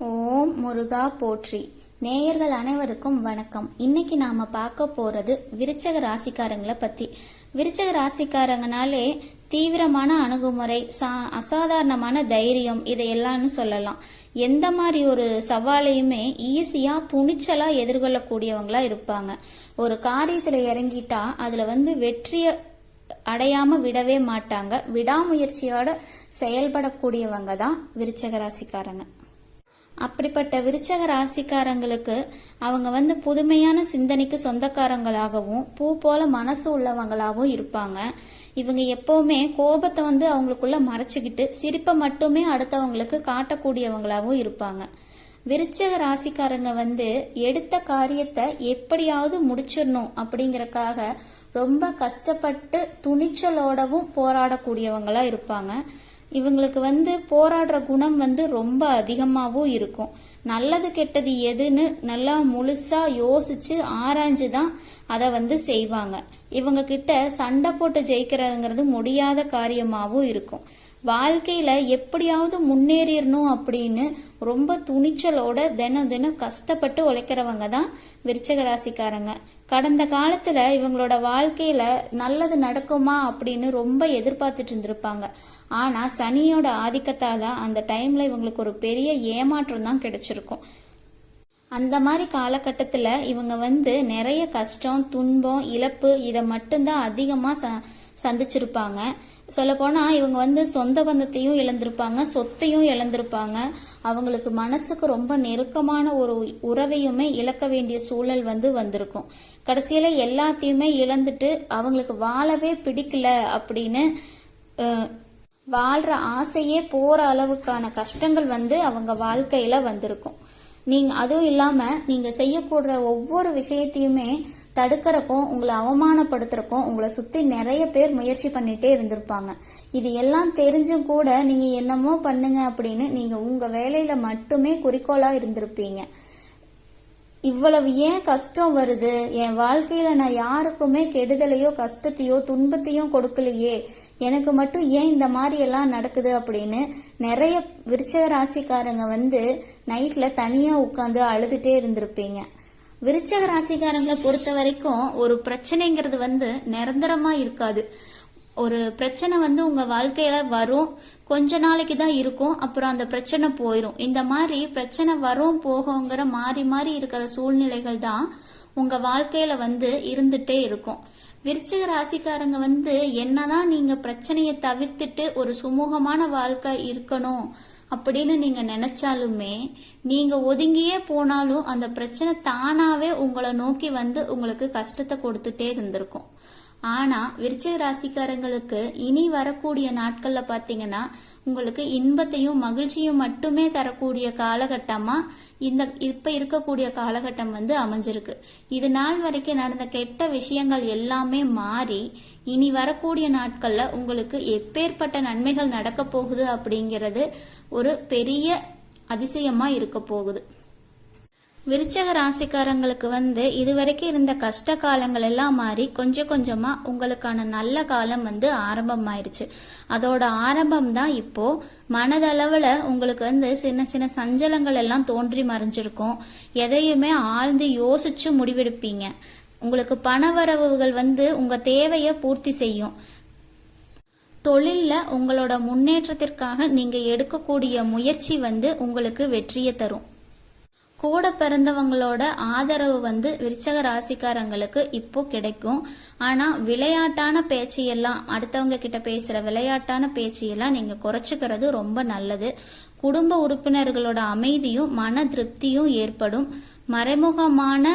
ஓம் முருகா போற்றி. நேயர்கள் அனைவருக்கும் வணக்கம். இன்னைக்கு நாம பார்க்க போறது விருச்சக ராசிக்காரங்களை பத்தி. விருச்சக ராசிக்காரங்கனாலே தீவிரமான அணுகுமுறை, அசாதாரணமான தைரியம், இதையெல்லாம் சொல்லலாம். எந்த மாதிரி ஒரு சவாலையுமே ஈஸியா துணிச்சலா எதிர்கொள்ளக்கூடியவங்களா இருப்பாங்க. ஒரு காரியத்துல இறங்கிட்டா அதுல வெற்றிய அடையாம விடவே மாட்டாங்க. விடாமுயற்சியோட செயல்படக்கூடியவங்க தான் விருச்சக ராசிக்காரங்க. அப்படிப்பட்ட விருச்சக ராசிக்காரங்களுக்கு அவங்க புதுமையான சிந்தனைக்கு சொந்தக்காரங்களாகவும் பூ போல மனசு உள்ளவங்களாகவும் இருப்பாங்க. இவங்க எப்பவுமே கோபத்தை அவங்களுக்குள்ள மறைச்சுக்கிட்டு சிரிப்பை மட்டுமே அடுத்தவங்களுக்கு காட்டக்கூடியவங்களாகவும் இருப்பாங்க. விருச்சக ராசிக்காரங்க எடுத்த காரியத்தை எப்படியாவது முடிச்சிடணும் அப்படிங்கறக்காக ரொம்ப கஷ்டப்பட்டு துணிச்சலோடவும் போராடக்கூடியவங்களா இருப்பாங்க. இவங்களுக்கு போராடுற குணம் ரொம்ப அதிகமாகவும் இருக்கும். நல்லது கெட்டது எதுன்னு நல்லா முழுசா யோசிச்சு ஆராய்ஞ்சு தான் அதை செய்வாங்க. இவங்க கிட்ட சண்டை போட்டு ஜெயிக்கிறதுங்கிறது முடியாத காரியமாகவும் இருக்கும். வாழ்க்கையில எப்படியாவது முன்னேறிடணும் அப்படின்னு ரொம்ப துணிச்சலோட தினம் தினம் கஷ்டப்பட்டு உழைக்கிறவங்க தான் விருச்சக ராசிக்காரங்க. கடந்த காலத்துல இவங்களோட வாழ்க்கையில நல்லது நடக்குமா அப்படின்னு ரொம்ப எதிர்பார்த்துட்டு இருந்திருப்பாங்க. ஆனா சனியோட ஆதிக்கத்தால அந்த டைம்ல இவங்களுக்கு ஒரு பெரிய ஏமாற்றம் தான் கிடைச்சிருக்கும். அந்த மாதிரி காலகட்டத்துல இவங்க நிறைய கஷ்டம், துன்பம், இழப்பு இதை மட்டும்தான் அதிகமா சந்திச்சிருப்பாங்க. சொல்ல போனா இவங்க சொந்த பந்தத்தையும் இழந்திருப்பாங்க, சொத்தையும் இழந்திருப்பாங்க. அவங்களுக்கு மனசுக்கு ரொம்ப நெருக்கமான ஒரு உறவையுமே இழக்க வேண்டிய சூழல் வந்திருக்கும். கடைசியில எல்லாத்தையுமே இழந்துட்டு அவங்களுக்கு வாழவே பிடிக்கல அப்படின்னு வாழ்ற ஆசையே போற அளவுக்கான கஷ்டங்கள் அவங்க வாழ்க்கையில வந்திருக்கும். அதுவும் இல்லாம நீங்க செய்யக்கூடிய ஒவ்வொரு விஷயத்தையுமே தடுக்கிறக்கும், உங்களை அவமானப்படுத்துறக்கும் உங்களை சுத்தி நிறைய பேர் முயற்சி பண்ணிட்டே இருந்திருப்பாங்க. இது எல்லாம் தெரிஞ்சும் கூட நீங்க என்னமோ பண்ணுங்க அப்படின்னு நீங்க உங்க வேலையில மட்டுமே குறிக்கோளா இருந்திருப்பீங்க. இவ்வளவு ஏன் கஷ்டம் வருது, என் வாழ்க்கையில நான் யாருக்குமே கெடுதலையோ கஷ்டத்தையோ துன்பத்தையும் கொடுக்கலையே, எனக்கு மட்டும் ஏன் இந்த மாதிரி எல்லாம் நடக்குது அப்படின்னு நிறைய விருச்சக ராசிக்காரங்க நைட்ல தனியா உட்காந்து அழுதுட்டே இருந்திருப்பீங்க. விருச்சக ராசிக்காரங்களை பொறுத்த வரைக்கும் ஒரு பிரச்சனைங்கிறது நிரந்தரமா இருக்காது. ஒரு பிரச்சனை உங்க வாழ்க்கையில வரும், கொஞ்ச நாளைக்கு தான் இருக்கும், அப்புறம் அந்த பிரச்சனை போயிடும். இந்த மாதிரி பிரச்சனை வரும் போகுங்கிற மாறி மாறி இருக்கிற சூழ்நிலைகள் தான் உங்க வாழ்க்கையில இருந்துட்டே இருக்கும். விருச்சிக ராசிக்காரங்க என்னதான் நீங்க பிரச்சனையை தவிர்த்துட்டு ஒரு சுமூகமான வாழ்க்கை இருக்கணும் அப்படின்னு நீங்க நினைச்சாலுமே, நீங்க ஒதுங்கியே போனாலும் அந்த பிரச்சனை தானாவே உங்களை நோக்கி உங்களுக்கு கஷ்டத்தை கொடுத்துட்டே இருந்திருக்கும். ஆனா விருச்சிக ராசிக்காரங்களுக்கு இனி வரக்கூடிய நாட்கள்ல பாத்தீங்கன்னா உங்களுக்கு இன்பத்தையும் மகிழ்ச்சியும் மட்டுமே தரக்கூடிய காலகட்டமா இப்ப இருக்கக்கூடிய காலகட்டம் அமைஞ்சிருக்கு. இது நாள் வரைக்கும் நடந்த கெட்ட விஷயங்கள் எல்லாமே மாறி இனி வரக்கூடிய நாட்கள்ல உங்களுக்கு எப்பேற்பட்ட நன்மைகள் நடக்க போகுது அப்படிங்கிறது ஒரு பெரிய அதிசயமா இருக்க போகுது. விருச்சக ராசிக்காரங்களுக்கு இதுவரைக்கும் இருந்த கஷ்ட காலங்கள் எல்லாம் மாறி கொஞ்சம் கொஞ்சமா உங்களுக்கான நல்ல காலம் ஆரம்பமாயிருச்சு. அதோட ஆரம்பம் தான் இப்போ. மனதளவுல உங்களுக்கு சின்ன சின்ன சஞ்சலங்கள் எல்லாம் தோன்றி மறைஞ்சிருக்கும். எதையுமே ஆழ்ந்து யோசிச்சு முடிவெடுப்பீங்க. உங்களுக்கு பணவரவுகள் உங்க தேவையை பூர்த்தி செய்யும். தொழில்ல உங்களோட முன்னேற்றத்திற்காக நீங்க எடுக்கக்கூடிய முயற்சி உங்களுக்கு வெற்றியை தரும். கூட பிறந்தவங்களோட ஆதரவு விருச்சக ராசிக்காரங்களுக்கு இப்போ கிடைக்கும். ஆனா விளையாட்டான பேச்சையெல்லாம், அடுத்தவங்க கிட்ட பேசுற விளையாட்டான பேச்சையெல்லாம் நீங்க குறைச்சுக்கிறது ரொம்ப நல்லது. குடும்ப உறுப்பினர்களோட அமைதியும் மன திருப்தியும் ஏற்படும். மறைமுகமான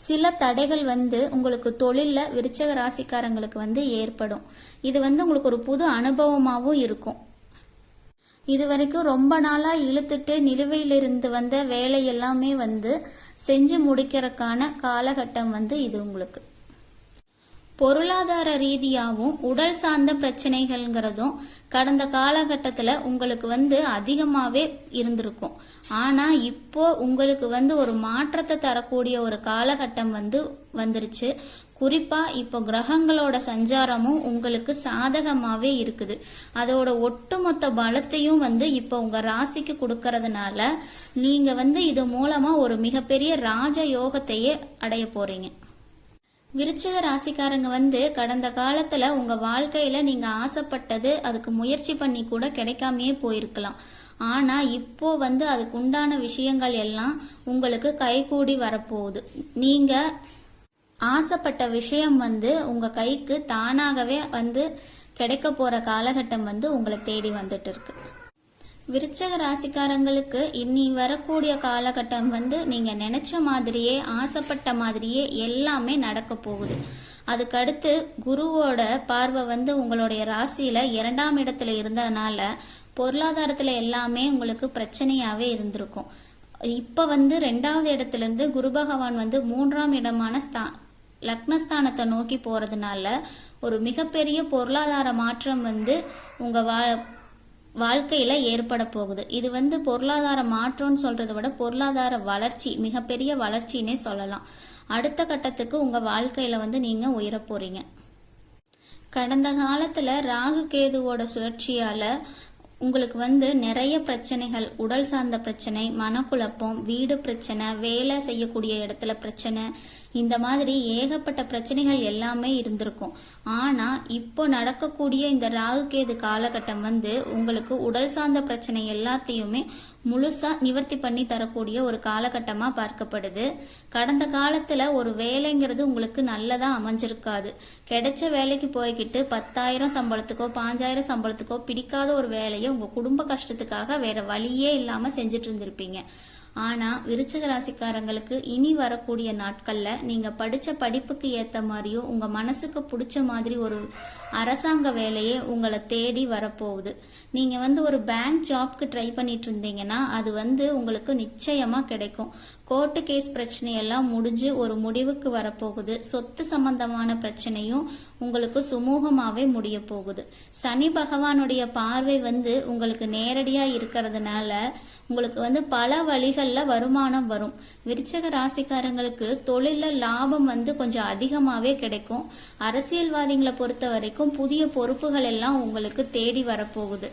சில தடைகள் உங்களுக்கு தொழில்ல விருச்சக ராசிக்காரங்களுக்கு ஏற்படும். இது உங்களுக்கு ஒரு புது அனுபவமாகவும் இருக்கும். இது வரைக்கும் ரொம்ப நாளா இழுத்துட்டு நிலுவையிலிருந்து வந்த வேலை எல்லாமே செஞ்சு முடிக்கிறதுக்கான காலகட்டம் இது உங்களுக்கு. பொருளாதார ரீதியாகவும் உடல் சார்ந்த பிரச்சனைகள்ங்கிறதும் கடந்த காலகட்டத்துல உங்களுக்கு அதிகமாவே இருந்திருக்கும். ஆனா இப்போ உங்களுக்கு ஒரு மாற்றத்தை தரக்கூடிய ஒரு காலகட்டம் வந்துருச்சு. குறிப்பா இப்போ கிரகங்களோட சஞ்சாரமும் உங்களுக்கு சாதகமாவே இருக்குது. அதோட ஒட்டுமொத்த பலத்தையும் வந்து இப்போ உங்க ராசிக்கு கொடுக்கறதுனால நீங்க வந்து இது மூலமா ஒரு மிகப்பெரிய ராஜ யோகத்தையே அடைய போறீங்க. விருச்சிக ராசிக்காரங்க வந்து கடந்த காலத்துல உங்க வாழ்க்கையில நீங்க ஆசைப்பட்டது அதுக்கு முயற்சி பண்ணி கூட கிடைக்காமையே போயிருக்கலாம். ஆனா இப்போ வந்து அதுக்கு உண்டான விஷயங்கள் எல்லாம் உங்களுக்கு கைகூடி வரப்போகுது. நீங்க ஆசைப்பட்ட விஷயம் வந்து உங்க கைக்கு தானாகவே வந்து கிடைக்க போற காலகட்டம் வந்து உங்களை தேடி வந்துட்டு இருக்கு. விருச்சிக ராசிக்காரங்களுக்கு இனி வரக்கூடிய காலகட்டம் வந்து நீங்க நினைச்ச மாதிரியே ஆசைப்பட்ட மாதிரியே எல்லாமே நடக்க போகுது. அதுக்கடுத்து குருவோட பார்வை வந்து உங்களுடைய ராசியில 2ஆம் இடத்துல இருந்ததுனால பொருளாதாரத்துல எல்லாமே உங்களுக்கு பிரச்சனையாவே இருந்திருக்கும். இப்ப வந்து 2வது இடத்துல இருந்து குரு பகவான் வந்து 3ஆம் இடமான லக்னஸ்தானத்தை நோக்கி போறதுனால ஒரு மிகப்பெரிய பொருளாதார மாற்றம் வந்து உங்க வாழ்க்கையில ஏற்பட போகுது. இது வந்து பொருளாதார மாற்றம்னு சொல்றதை விட பொருளாதார வளர்ச்சி, மிகப்பெரிய வளர்ச்சின்னே சொல்லலாம். அடுத்த கட்டத்துக்கு உங்க வாழ்க்கையில வந்து நீங்க உயர போறீங்க. கடந்த காலத்துல ராகு கேதுவோட சுழற்சியால உங்களுக்கு வந்து நிறைய பிரச்சனைகள், உடல் சார்ந்த பிரச்சனை, மனக்குழப்பம், வீடு பிரச்சனை, வேலை செய்யக்கூடிய இடத்துல பிரச்சனை, இந்த மாதிரி ஏகப்பட்ட பிரச்சனைகள் எல்லாமே இருந்திருக்கும். ஆனா இப்போ நடக்கக்கூடிய இந்த ராகு கேது காலகட்டம் வந்து உங்களுக்கு உடல் சார்ந்த பிரச்சனை எல்லாத்தையுமே முழுசா நிவர்த்தி பண்ணி தரக்கூடிய ஒரு காலகட்டமா பார்க்கப்படுது. கடந்த காலத்துல ஒரு வேலைங்கிறது உங்களுக்கு நல்லதா அமைஞ்சிருக்காது. கிடைச்ச வேலைக்கு போய்கிட்டு 10,000 சம்பளத்துக்கோ 5,000 சம்பளத்துக்கோ பிடிக்காத ஒரு வேலையை உங்க குடும்ப கஷ்டத்துக்காக வேற வழியே இல்லாம செஞ்சுட்டு இருந்திருப்பீங்க. ஆனா விருச்சிக ராசிக்காரங்களுக்கு இனி வரக்கூடிய நாட்கள்ல நீங்க படிச்ச படிப்புக்கு ஏத்த மாதிரியும் உங்க மனசுக்கு பிடிச்ச மாதிரி ஒரு அரசாங்க வேலையே உங்களை தேடி வரப்போகுது. நீங்க வந்து ஒரு பேங்க் ஜாப்க்கு ட்ரை பண்ணிட்டு இருந்தீங்கன்னா அது வந்து உங்களுக்கு நிச்சயமா கிடைக்கும். கோர்ட்டு கேஸ் பிரச்சனையெல்லாம் முடிஞ்சு ஒரு முடிவுக்கு வரப்போகுது. சொத்து சம்பந்தமான பிரச்சனையும் உங்களுக்கு சுமூகமாவே முடிய போகுது. சனி பகவானுடைய பார்வை வந்து உங்களுக்கு நேரடியா இருக்கிறதுனால உங்களுக்கு வந்து பல வழிகள்ல வருமானம் வரும். விருச்சிக ராசிக்காரங்களுக்கு தொழில லாபம் வந்து கொஞ்சம் அதிகமாவே கிடைக்கும். அரசியல்வாதிகளை பொறுத்த வரைக்கும் புதிய பொறுப்புகள் எல்லாம் உங்களுக்கு தேடி வரப்போகுது.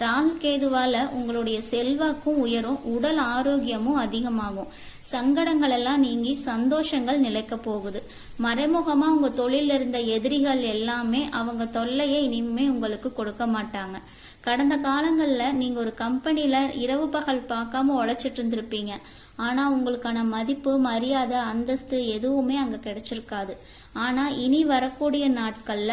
ராகு கேதுவால உங்களுடைய செல்வாக்கும் உயரும், உடல் ஆரோக்கியமும் அதிகமாகும். சங்கடங்கள் எல்லாம் நீங்கி சந்தோஷங்கள் நிலைக்க போகுது. மறைமுகமா உங்க தொழில இருந்த எதிரிகள் எல்லாமே அவங்க தொல்லையை இனிமே உங்களுக்கு கொடுக்க மாட்டாங்க. கடந்த காலங்கள்ல நீங்க ஒரு கம்பெனில இரவு பகல் பார்க்காம உழைச்சிட்டு இருந்திருப்பீங்க. ஆனா உங்களுக்கான மதிப்பு, மரியாதை, அந்தஸ்து எதுவுமே அங்க கிடைச்சிருக்காது. ஆனா இனி வரக்கூடிய நாட்கள்ல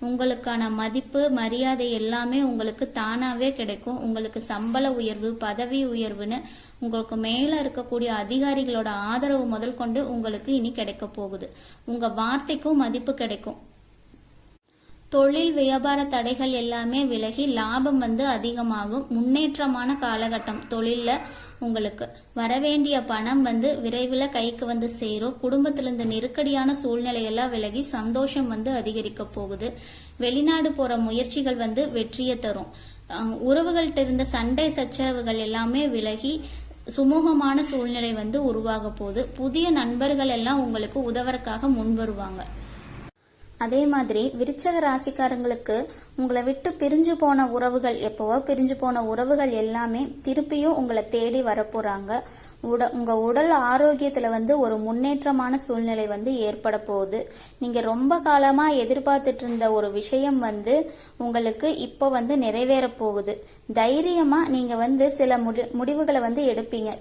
உங்களுக்கான மதிப்பு, மரியாதை எல்லாமே உங்களுக்கு தானாவே கிடைக்கும். உங்களுக்கு சம்பள உயர்வு, பதவி உயர்வுன்னு உங்களுக்கு மேல இருக்கக்கூடிய அதிகாரிகளோட ஆதரவு முதல் கொண்டு உங்களுக்கு இனி கிடைக்க போகுது. உங்க வார்த்தைக்கும் மதிப்பு கிடைக்கும். தொழில் வியாபார தடைகள் எல்லாமே விலகி லாபம் வந்து அதிகமாகும். முன்னேற்றமான காலகட்டம். தொழில்ல உங்களுக்கு வரவேண்டிய பணம் வந்து விரைவில் கைக்கு வந்து சேரும். குடும்பத்திலிருந்து நெருக்கடியான சூழ்நிலையெல்லாம் விலகி சந்தோஷம் வந்து அதிகரிக்க போகுது. வெளிநாடு போற முயற்சிகள் வந்து வெற்றியை தரும். உறவுகள்கிட்ட இருந்த சண்டை சச்சரவுகள் எல்லாமே விலகி சுமூகமான சூழ்நிலை வந்து உருவாக போகுது. புதிய நண்பர்கள் எல்லாம் உங்களுக்கு உதவறக்காக முன் வருவாங்க. அதே மாதிரி விருச்சிக ராசிக்காரங்களுக்கு உங்களை விட்டு பிரிஞ்சு போன உறவுகள், எப்பவோ பிரிஞ்சு போன உறவுகள் எல்லாமே திருப்பியும் உங்களை தேடி வரப்போறாங்க. உங்க உடல் ஆரோக்கியத்துல வந்து ஒரு முன்னேற்றமான சூழ்நிலை வந்து ஏற்பட போகுது. நீங்க ரொம்ப காலமா எதிர்பார்த்துட்டு இருந்த ஒரு விஷயம் வந்து உங்களுக்கு இப்போ வந்து நிறைவேற போகுது. தைரியமா நீங்க வந்து சில முடிவுகளை வந்து எடுப்பீங்க.